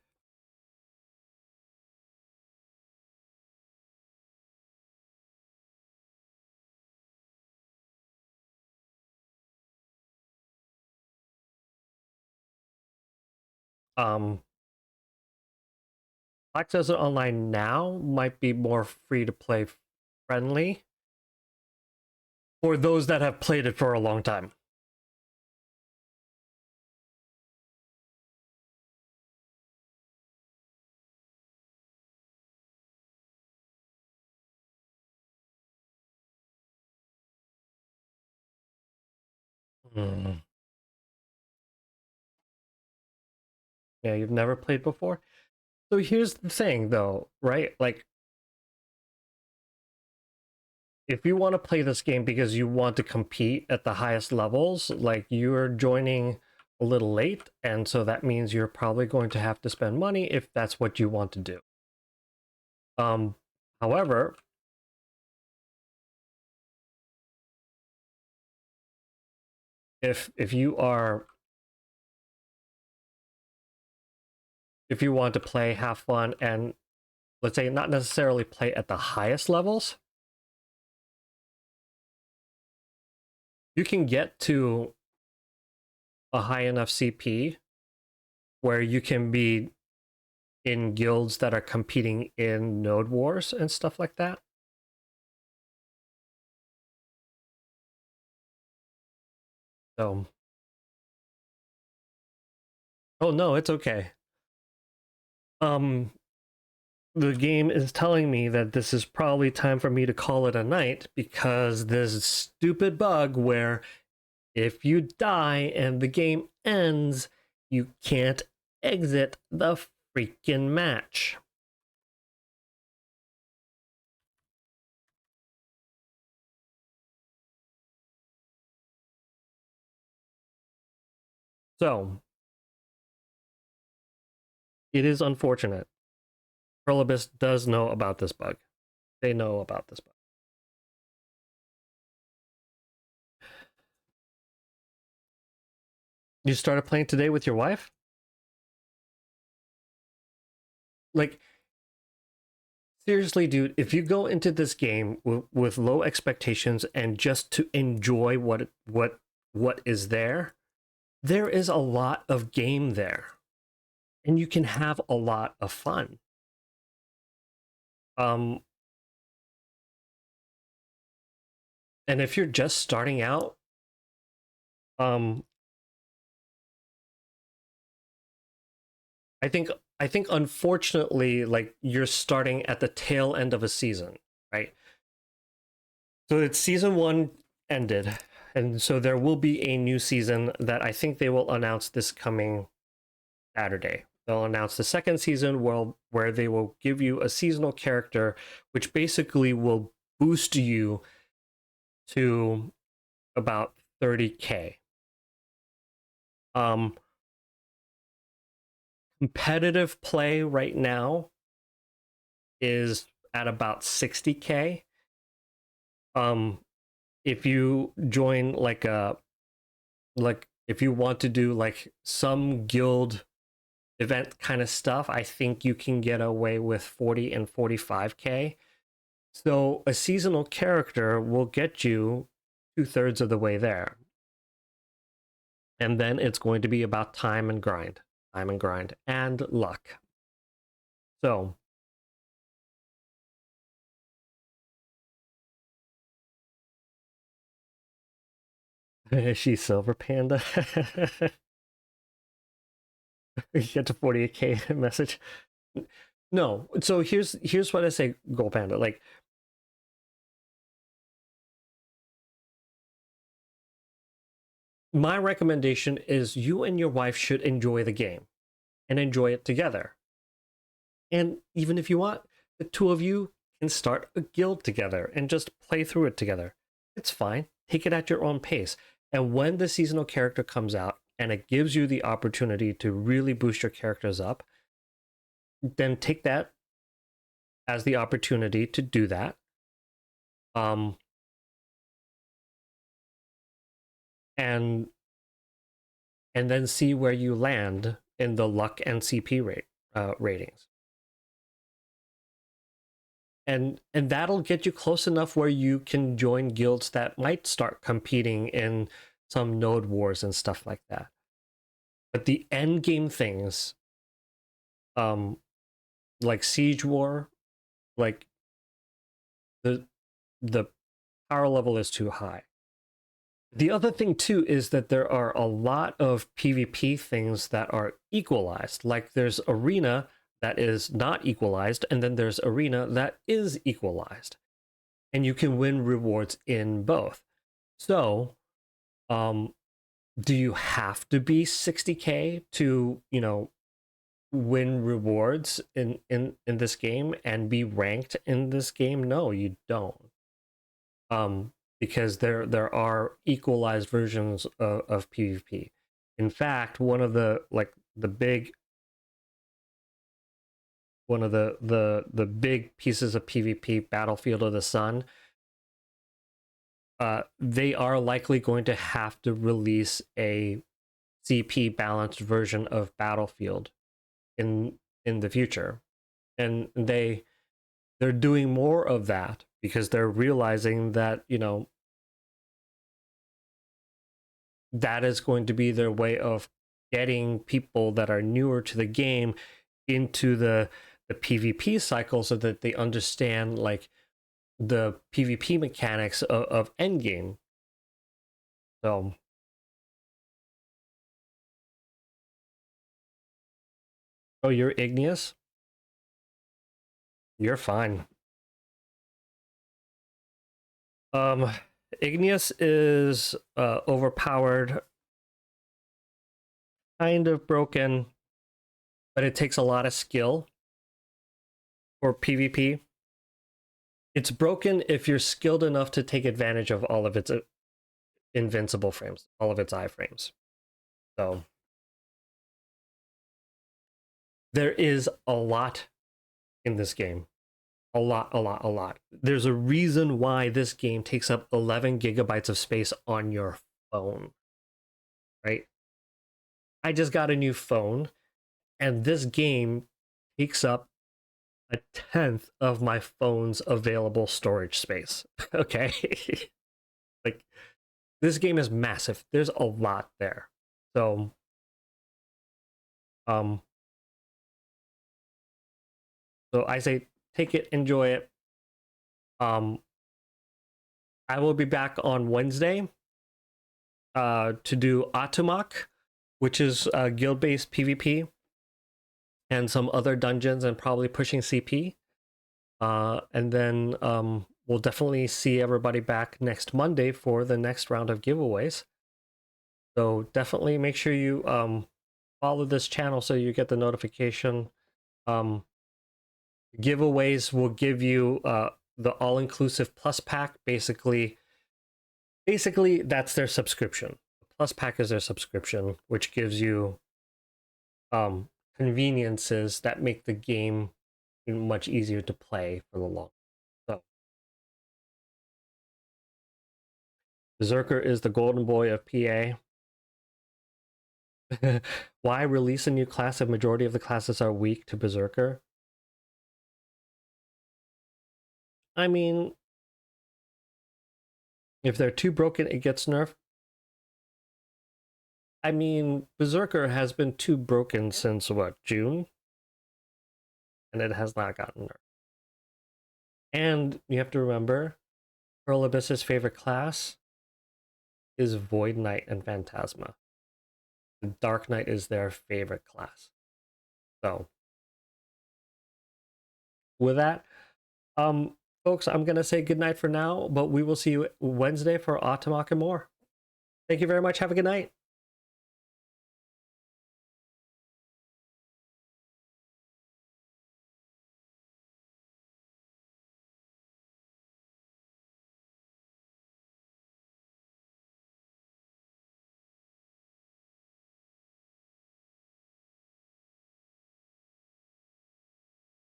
S1: Black Desert Online now might be more free to play friendly for those that have played it for a long time. Mm. Yeah, you've never played before? So here's the thing though, right? Like, if you want to play this game because you want to compete at the highest levels, like you're joining a little late, and so that means you're probably going to have to spend money if that's what you want to do. However, if you want to play, have fun, and let's say not necessarily play at the highest levels, you can get to a high enough CP where you can be in guilds that are competing in node wars and stuff like that. So, oh no, it's okay. The game is telling me that this is probably time for me to call it a night because this stupid bug where if you die and the game ends, you can't exit the freaking match. So, it is unfortunate. Perlibus does know about this bug. They know about this bug. You started playing today with your wife? Like, seriously, dude, if you go into this game with low expectations and just to enjoy what is there is a lot of game there. And you can have a lot of fun. And if you're just starting out, I think unfortunately, like you're starting at the tail end of a season, right? So it's season 1 ended, and so there will be a new season that I think they will announce this coming Saturday. They'll announce the second season where they will give you a seasonal character, which basically will boost you to about 30k. Competitive play right now is at about 60k. If you join like if you want to do like some guild event kind of stuff, I think you can get away with 40 and 45k. So a seasonal character will get you 2/3 of the way there. And then it's going to be about time and grind, and luck. So she's Silver Panda. You get to 48k message. No, so here's what I say, Gold Panda. Like, my recommendation is you and your wife should enjoy the game and enjoy it together. And even if you want, the two of you can start a guild together and just play through it together. It's fine. Take it at your own pace. And when the seasonal character comes out and it gives you the opportunity to really boost your characters up, then take that as the opportunity to do that. And then see where you land in the luck and CP ratings. And that'll get you close enough where you can join guilds that might start competing in some node wars and stuff like that. But the end game things like Siege War, like the power level is too high. The other thing too is that there are a lot of PvP things that are equalized. Like there's arena that is not equalized, and then there's arena that is equalized. And you can win rewards in both. So, do you have to be 60k to, win rewards in this game and be ranked in this game? No, you don't. Because there are equalized versions of PvP. In fact, one of the big pieces of PvP, Battlefield of the Sun, they are likely going to have to release a CP balanced version of Battlefield in the future, and they're doing more of that because they're realizing that that is going to be their way of getting people that are newer to the game into the PvP cycle so that they understand like the PvP mechanics of endgame. So oh, you're Igneous? You're fine. Igneous is overpowered, kind of broken, but it takes a lot of skill for PvP. It's broken if you're skilled enough to take advantage of all of its invincible frames, all of its iframes. So there is a lot in this game. A lot. There's a reason why this game takes up 11 gigabytes of space on your phone, right? I just got a new phone, and this game takes up a tenth of my phone's available storage space. Okay? Like, this game is massive. There's a lot there. So, so I say take it, enjoy it. I will be back on Wednesday to do Atumok, which is guild-based PvP, and some other dungeons, and probably pushing CP. And then we'll definitely see everybody back next Monday for the next round of giveaways. So definitely make sure you follow this channel so you get the notification. Giveaways will give you the all-inclusive plus pack. Basically that's their subscription. The plus pack is their subscription, which gives you conveniences that make the game much easier to play for the long. So Berserker is the golden boy of PA. Why release a new class if majority of the classes are weak to Berserker? I mean, if they're too broken, it gets nerfed. I mean, Berserker has been too broken since what, June? And it has not gotten nerfed. And you have to remember, Pearl Abyss's favorite class is Void Knight and Phantasma. The Dark Knight is their favorite class. So, with that, folks, I'm gonna say goodnight for now, but we will see you Wednesday for Atumok and more. Thank you very much. Have a good night.